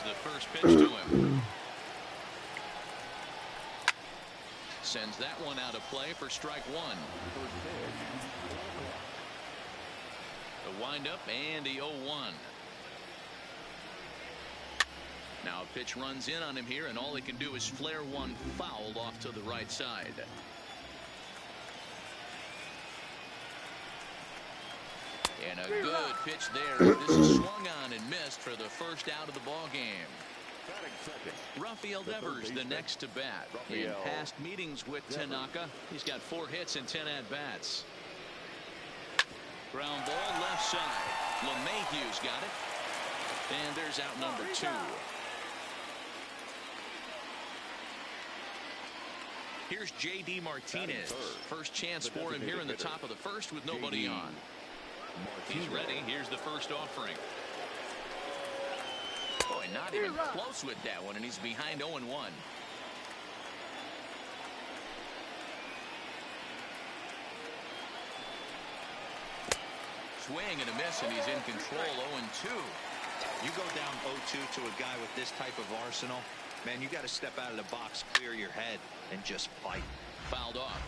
Here's the first pitch to him. Sends that one out of play for strike one. The windup and the 0-1. Now a pitch runs in on him here, and all he can do is flare one foul off to the right side. And a good pitch there. This is swung on and missed for the first out of the ball game. Rafael Devers the next to bat. In past meetings with Tanaka, he's got 4 hits and 10 at-bats. Ground ball left side. LeMahieu's got it. And there's out number 2. Here's J.D. Martinez. First chance for him here in the top of the first with nobody on. He's ready. Here's the first offering. Boy, not even close with that one, and he's behind 0-1. Swing and a miss, and he's in control. 0-2. You go down 0-2 to a guy with this type of arsenal, man, you got to step out of the box, clear your head, and just fight. Fouled off.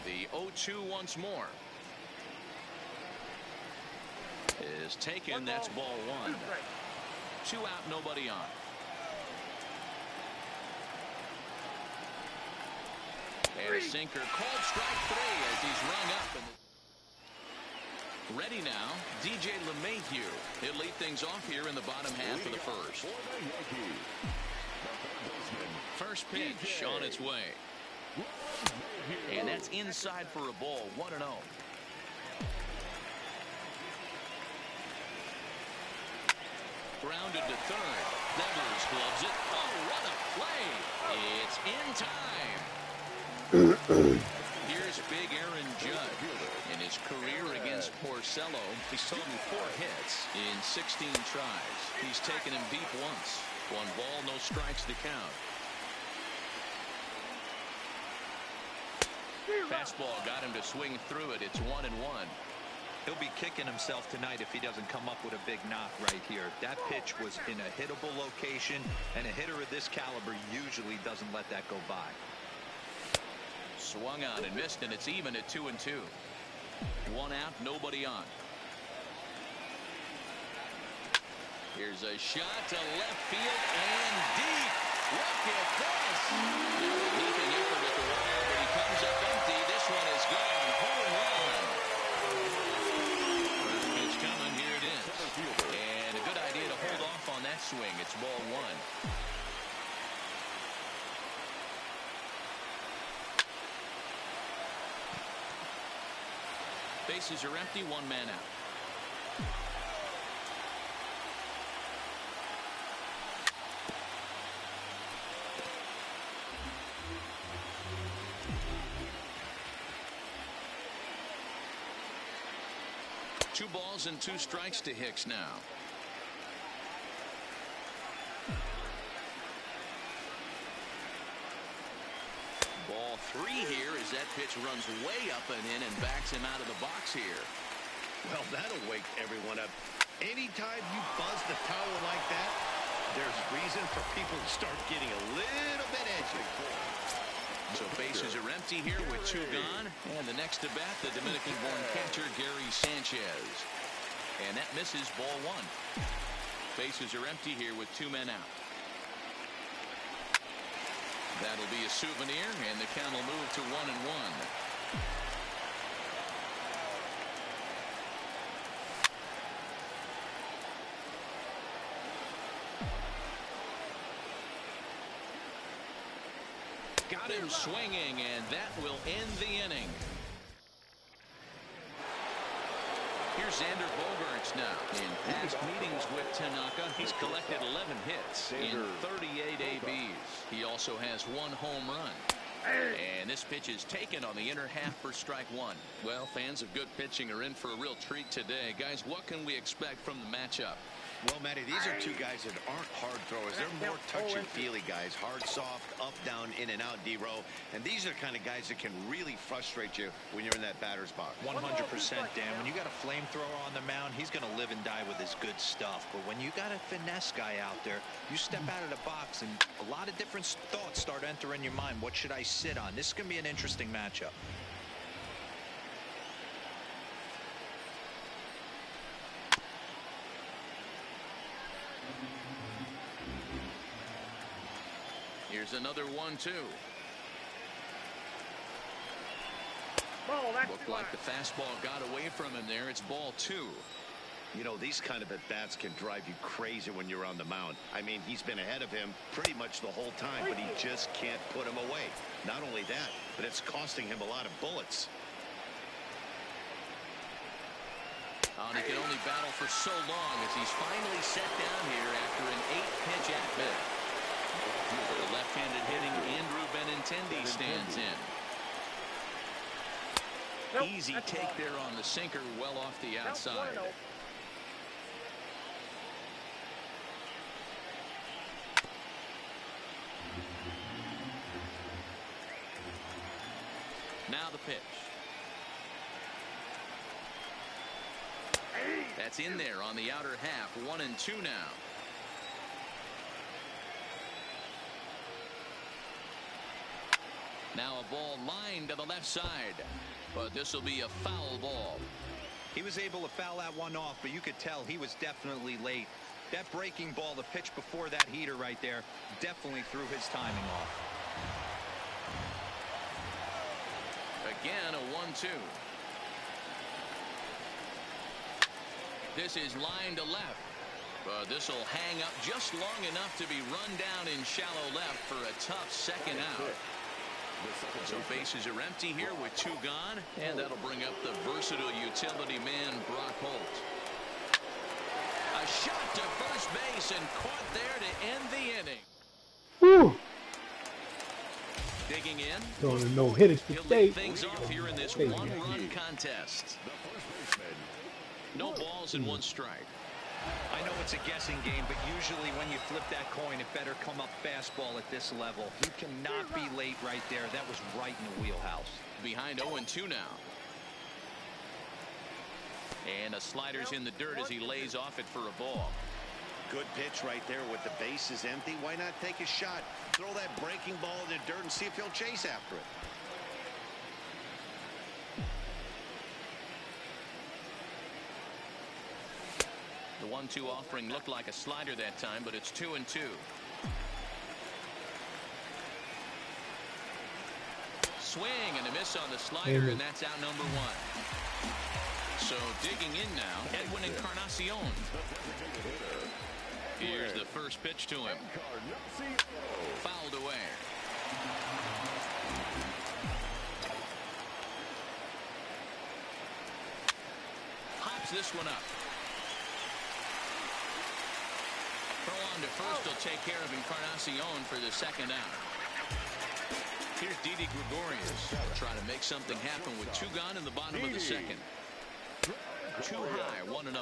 The 0-2 once more. Is taken. That's ball 1. 2 out, nobody on. And a sinker called strike 3 as he's rung up. And ready now, DJ LeMahieu. He'll lead things off here in the bottom half of the first. First pitch on its way. And that's inside for a ball. 1-0. Grounded to third. Devers gloves it. Oh, what a play. It's in time. Here's big Aaron Judge. In his career against Porcello, he's totaled 4 hits in 16 tries. He's taken him deep once. 1 ball, no strikes to count. Fastball got him to swing through it. It's 1-1. He'll be kicking himself tonight if he doesn't come up with a big knock right here. That pitch was in a hittable location, and a hitter of this caliber usually doesn't let that go by. Swung on and missed, and it's even at 2-2. 1 out, nobody on. Here's a shot to left field and deep. Look at this. Leaping effort at the wall, but he comes up empty. This one is gone. Home run. First pitch coming. Here it is. And a good idea to hold off on that swing. It's ball 1. Bases are empty, 1 man out. Two balls and 2 strikes to Hicks now. Ball 3 here as that pitch runs way up and in and backs him out of the box here. Well, that'll wake everyone up. Anytime you buzz the towel like that, there's reason for people to start getting a little bit edgy. So bases are empty here with 2 gone. And the next to bat, the Dominican-born catcher, Gary Sanchez. And that misses ball 1. Bases are empty here with 2 men out. That'll be a souvenir, and the count will move to 1-1. Got him swinging, and that will end the inning. Here's Xander Bogaerts now. In past meetings with Tanaka, he's collected 11 hits in 38 ABs. He also has 1 home run. And this pitch is taken on the inner half for strike 1. Well, fans of good pitching are in for a real treat today. Guys, what can we expect from the matchup? Well, Matty, these are two guys that aren't hard throwers. They're more touchy-feely guys. Hard, soft, up, down, in and out, D-row. And these are the kind of guys that can really frustrate you when you're in that batter's box. 100%, Dan. When you got a flamethrower on the mound, he's going to live and die with his good stuff. But when you got a finesse guy out there, you step out of the box and a lot of different thoughts start entering your mind. What should I sit on? This is going to be an interesting matchup. Here's another 1-2. Looked like the fastball got away from him there. It's ball 2. You know, these kind of at-bats can drive you crazy when you're on the mound. I mean, he's been ahead of him pretty much the whole time, but he just can't put him away. Not only that, but it's costing him a lot of bullets. And he can only battle for so long as he's finally set down here after an 8-pitch at-bat. The left-handed hitting Andrew Benintendi stands in. Easy take there on the sinker, well off the outside. Now the pitch. That's in there on the outer half. 1-2 now. Now a ball lined to the left side, but this will be a foul ball. He was able to foul that one off, but you could tell he was definitely late. That breaking ball, the pitch before that heater right there, definitely threw his timing off. Again, a 1-2. This is lined to left, but this will hang up just long enough to be run down in shallow left for a tough second out. So bases are empty here with 2 gone, and that'll bring up the versatile utility man Brock Holt. A shot to first base and caught there to end the inning. Whew. Digging in. Throwing no hitters He'll today. lead things off here in this one-run contest. No balls and 1 strike. I know it's a guessing game, but usually when you flip that coin, it better come up fastball at this level. You cannot be late right there. That was right in the wheelhouse. Behind 0-2 now. And a slider's in the dirt as he lays off it for a ball. Good pitch right there with the bases empty. Why not take a shot? Throw that breaking ball in the dirt and see if he'll chase after it. The 1-2 offering looked like a slider that time, but it's 2-2. Swing and a miss on the slider, and that's out number 1. So digging in now, Edwin Encarnacion. Here's the first pitch to him. Fouled away. Hops this one up. Throw on to first will take care of Encarnacion for the second out. Here's Didi Gregorius trying to make something happen with 2 gone in the bottom of the second. Too high, 1-0. And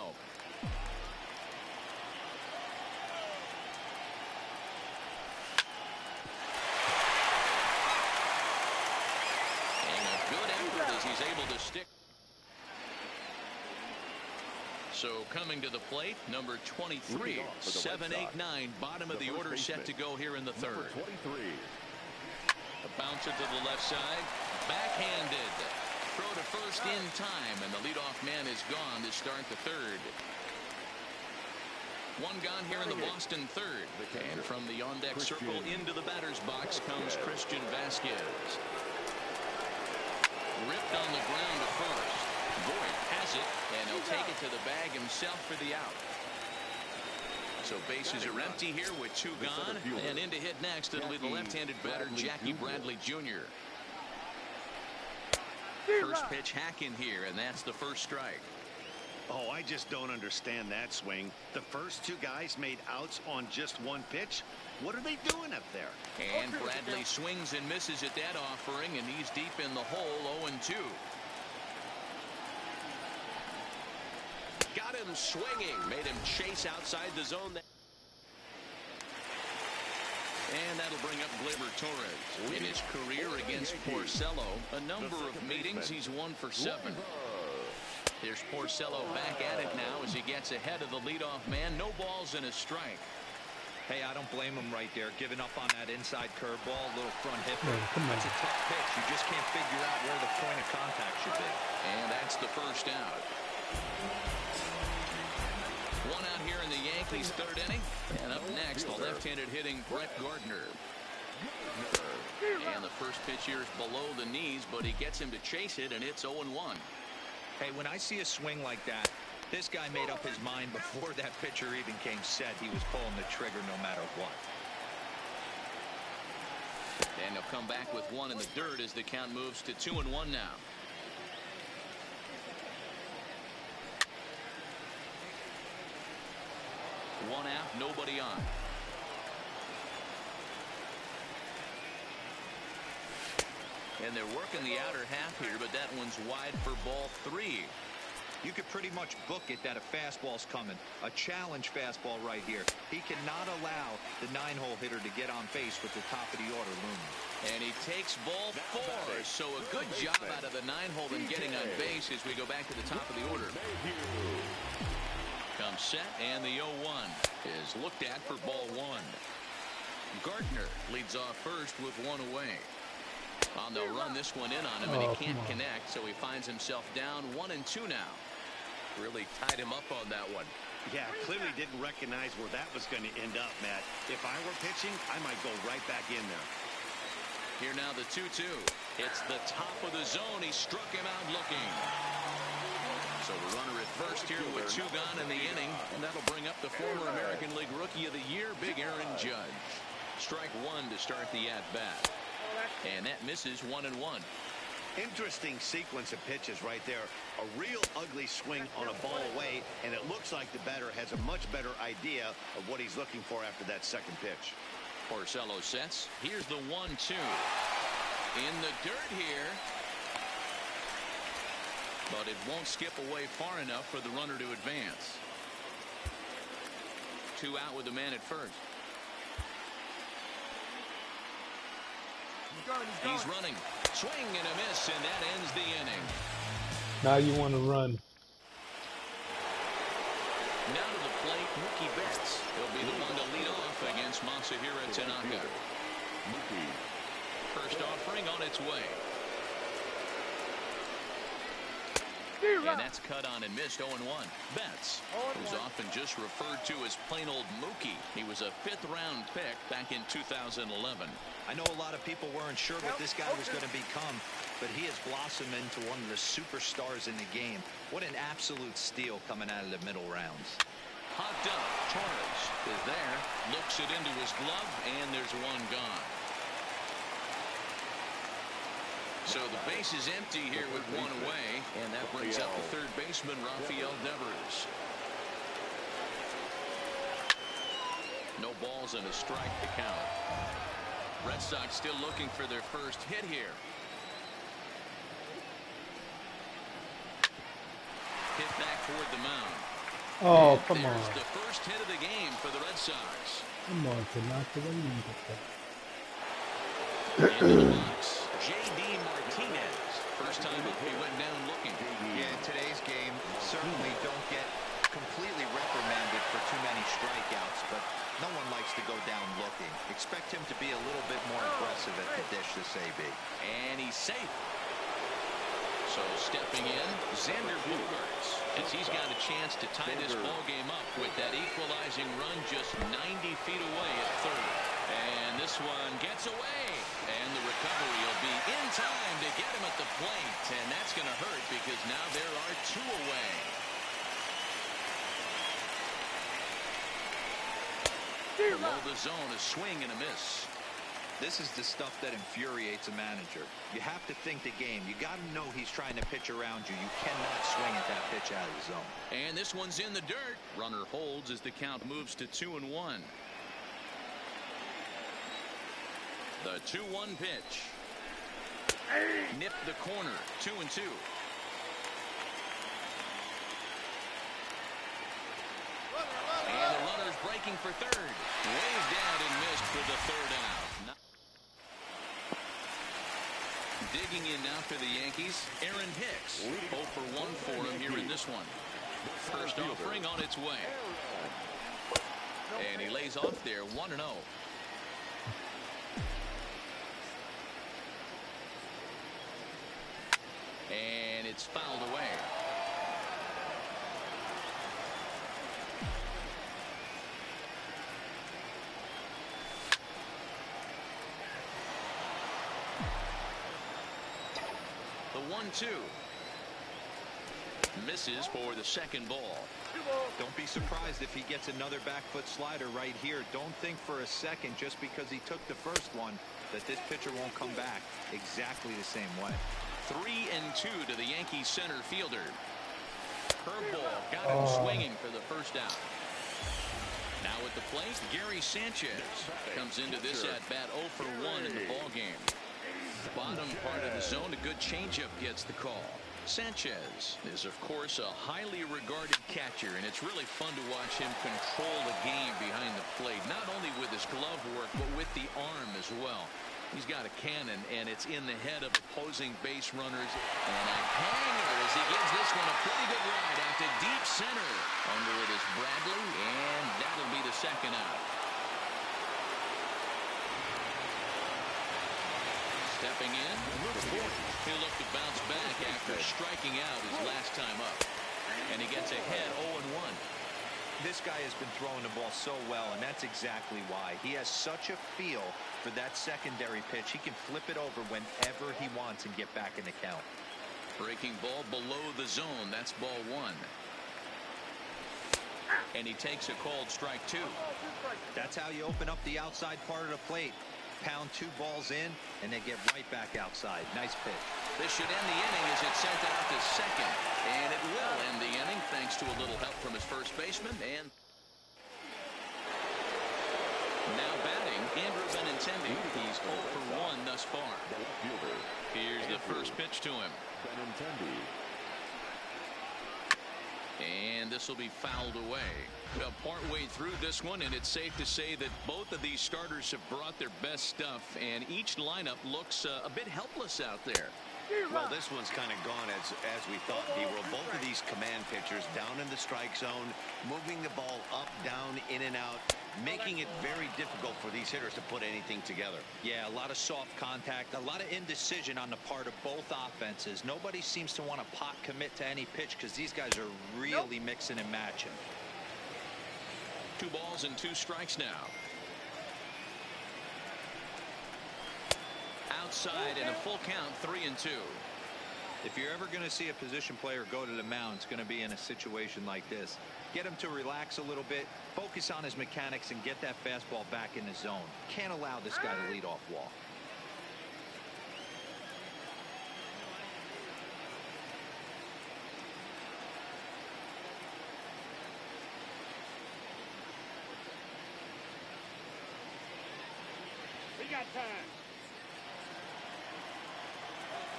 a good effort as he's able to stick. So coming to the plate, number 23, 7-8-9, bottom of the order set to go here in the third. A bouncer to the left side, backhanded. Throw to first in time, and the leadoff man is gone to start the third. 1 gone here in the Boston third. And from the on-deck circle into the batter's box comes Christian Vasquez. Ripped on the ground to first. Boyd has it, and he'll take it to the bag himself for the out. So bases are empty here with 2 gone, and in to hit next, it'll be the left-handed batter, Jackie Bradley Jr. First pitch hack in here, and that's the first strike. Oh, I just don't understand that swing. The first 2 guys made outs on just 1 pitch. What are they doing up there? And Bradley swings and misses at that offering, and he's deep in the hole, 0-2. got him swinging, made him chase outside the zone. And that'll bring up Gleyber Torres. In his career against Porcello, a number of meetings, he's 1 for 7. There's Porcello back at it now as he gets ahead of the leadoff man. No balls and a strike. Hey, I don't blame him right there, giving up on that inside curveball, little front hip. Come on. That's a tough pitch. You just can't figure out where the point of contact should be. And that's the first out. One out here in the Yankees' 3rd inning. And up next, the left-handed hitting Brett Gardner. And the first pitch here is below the knees, but he gets him to chase it, and it's 0-1. Hey, when I see a swing like that, this guy made up his mind before that pitcher even came set. He was pulling the trigger no matter what. And he'll come back with one in the dirt as the count moves to 2-1 now. One out, nobody on. And they're working the outer half here, but that one's wide for ball 3. You could pretty much book it that a fastball's coming. A challenge fastball right here. He cannot allow the 9-hole hitter to get on base with the top of the order looming. And he takes ball 4. So a good job out of the 9-hole in getting on base as we go back to the top of the order. Comes set, and the 0-1 is looked at for ball 1. Gardner leads off first with 1 away. On the run, this one in on him, and he can't connect, so he finds himself down 1-2 now. Really tied him up on that one. Yeah, clearly didn't recognize where that was going to end up, Matt. If I were pitching, I might go right back in there. Here now the 2-2. It's the top of the zone. He struck him out looking. So the runner at first here with 2 gone in the inning, and that'll bring up the former American League Rookie of the Year, Big Aaron Judge. Strike 1 to start the at-bat. And that misses 1-1. Interesting sequence of pitches right there. A real ugly swing on a ball away, and it looks like the batter has a much better idea of what he's looking for after that second pitch. Porcello sets. Here's the 1-2. In the dirt here. But it won't skip away far enough for the runner to advance. 2 out with the man at first. He's running. Swing and a miss, and that ends the inning. Now you want to run. Now to the plate, Mookie Betts. He'll be the one to lead off against Masahiro Tanaka. First offering on its way. And that's cut on and missed. 0-1. Betts, who's often just referred to as plain old Mookie. He was a 5th-round pick back in 2011. I know a lot of people weren't sure what this guy was going to become, but he has blossomed into one of the superstars in the game. What an absolute steal coming out of the middle rounds. Hopped up. Torres is there. Looks it into his glove, and there's 1 gone. So the base is empty here with 1 away, and that brings up the 3rd baseman, Rafael Devers. No balls and a strike to count. Red Sox still looking for their first hit here. Hit back toward the mound. Oh, come on. There's the first hit of the game for the Red Sox. Come on, Tanaka. What do you get that? Into the box, J.D. Martinez. First time he went down looking. Yeah, in today's game, certainly don't get completely reprimanded for too many strikeouts, but no one likes to go down looking. Expect him to be a little bit more aggressive at the dish this AB. And he's safe. So stepping in, Xander Bogaerts, as he's got a chance to tie this ball game up with that equalizing run just 90 feet away at 3rd. And this one gets away. And the recovery will be in time to get him at the plate. And that's going to hurt because now there are 2 away. Below the zone, a swing and a miss. This is the stuff that infuriates a manager. You have to think the game. You got to know he's trying to pitch around you. You cannot swing at that pitch out of the zone. And this one's in the dirt. Runner holds as the count moves to 2-1. The 2-1 pitch. Nipped the corner. 2-2. striking for third. Waved out and missed for the third out. Digging in now for the Yankees, Aaron Hicks. 0 for 1 for him here in this one. First offering on its way. And he lays off there 1-0. And it's fouled away. The 1-2. Misses for the second ball. Don't be surprised if he gets another back foot slider right here. Don't think for a second just because he took the first one that this pitcher won't come back exactly the same way. 3-2 to the Yankees center fielder. Curveball got him swinging for the first out. Now at the plate, Gary Sanchez comes into this at bat 0 for 1 in the ball game. Bottom part of the zone, a good changeup gets the call. Sanchez is, of course, a highly regarded catcher, and it's really fun to watch him control the game behind the plate, not only with his glove work, but with the arm as well. He's got a cannon, and it's in the head of opposing base runners. And a hanger as he gives this one a pretty good ride out to deep center. Under it is Bradley, and that'll be the second out. Stepping in, he'll look to bounce back after striking out his last time up. And he gets ahead 0-1. This guy has been throwing the ball so well, and that's exactly why. He has such a feel for that secondary pitch. He can flip it over whenever he wants and get back in the count. Breaking ball below the zone. That's ball 1. And he takes a called strike 2. That's how you open up the outside part of the plate. Pound 2 balls in, and they get right back outside. Nice pitch. This should end the inning as it's sent out to second. And it will end the inning thanks to a little help from his first baseman. And now batting, Andrew Benintendi. He's 0 for 1 thus far. Here's the first pitch to him. And this will be fouled away. Partway through this one, and it's safe to say that both of these starters have brought their best stuff, and each lineup looks a bit helpless out there. Well, this one's kind of gone as we thought. Both of these command pitchers down in the strike zone, moving the ball up, down, in and out, making it very difficult for these hitters to put anything together. Yeah, a lot of soft contact, a lot of indecision on the part of both offenses. Nobody seems to want to pot commit to any pitch because these guys are really mixing and matching. 2 balls and 2 strikes now. Outside and a full count, 3-2. If you're ever going to see a position player go to the mound, it's going to be in a situation like this. Get him to relax a little bit, focus on his mechanics, and get that fastball back in the zone. Can't allow this guy to lead off walk. We got time.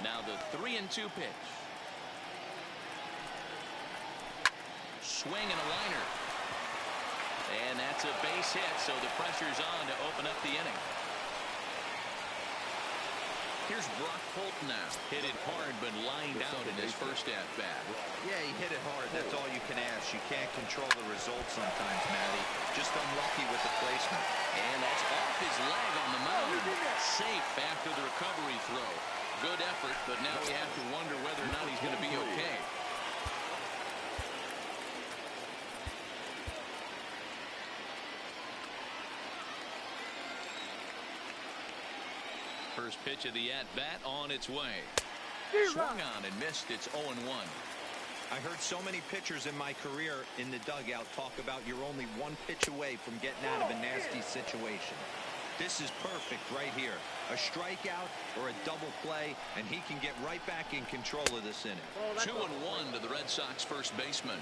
Now the 3-2 pitch. Swing and a liner. And that's a base hit, so the pressure's on to open up the inning. Here's Brock Holt now. Hit it hard, but lined out in his first at-bat. Yeah, he hit it hard. That's all you can ask. You can't control the results sometimes, Matty. Just unlucky with the placement. And that's off his leg on the mound. Safe after the recovery throw. Good effort, but now we have to wonder whether or not he's going to be okay. First pitch of the at-bat on its way. Swung on and missed. It's 0-1. I heard so many pitchers in my career in the dugout talk about you're only 1 pitch away from getting out of a nasty situation. This is perfect right here. A strikeout or a double play, and he can get right back in control of this inning. 2-1 to the Red Sox first baseman.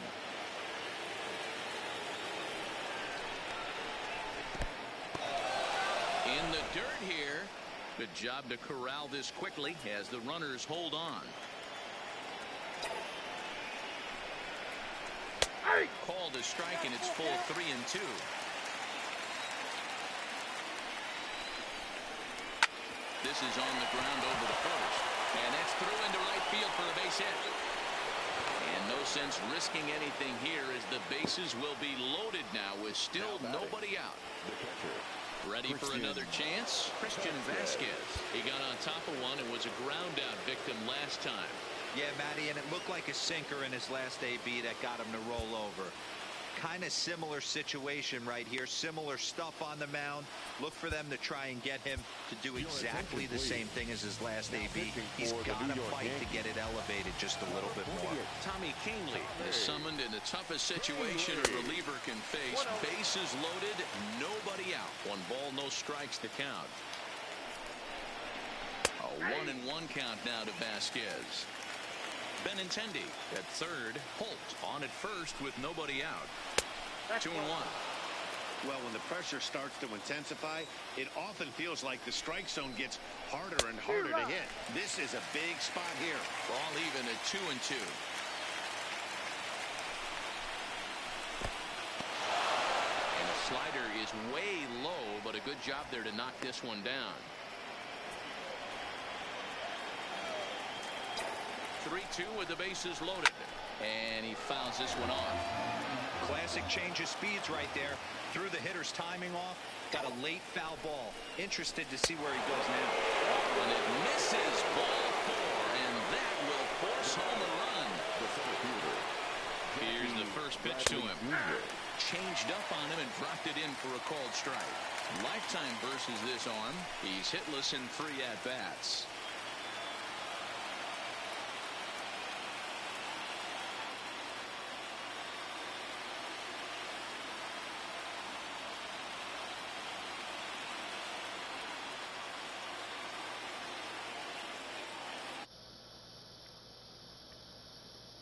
In the dirt here. Good job to corral this quickly as the runners hold on. Called a strike, and it's full 3-2. this is on the ground over the first. And that's through into right field for a base hit. And no sense risking anything here as the bases will be loaded now with still nobody out. Ready for another chance? Christian Vasquez. He got on top of one and was a ground out victim last time. Yeah, Matty, and it looked like a sinker in his last AB that got him to roll over. Kind of similar situation right here. Similar stuff on the mound. Look for them to try and get him to do exactly the same thing as his last AB. He's got to fight to get it elevated just a little bit more. Tommy Kahnle is summoned in the toughest situation a reliever can face. Bases loaded, nobody out. 1 ball, no strikes to count. A 1-1 count now to Vasquez. Benintendi at third. Holt on at first with nobody out. 2-1. Well, when the pressure starts to intensify, it often feels like the strike zone gets harder and harder to hit. This is a big spot here. Ball even at 2-2. And the slider is way low, but a good job there to knock this one down. 3-2 with the bases loaded. And he fouls this one off. Classic change of speeds right there. Threw the hitter's timing off. Got a late foul ball. Interested to see where he goes now. And it misses ball 4. And that will force home a run. Here's the first pitch to him. Changed up on him and dropped it in for a called strike. Lifetime versus this arm. He's hitless in 3 at-bats.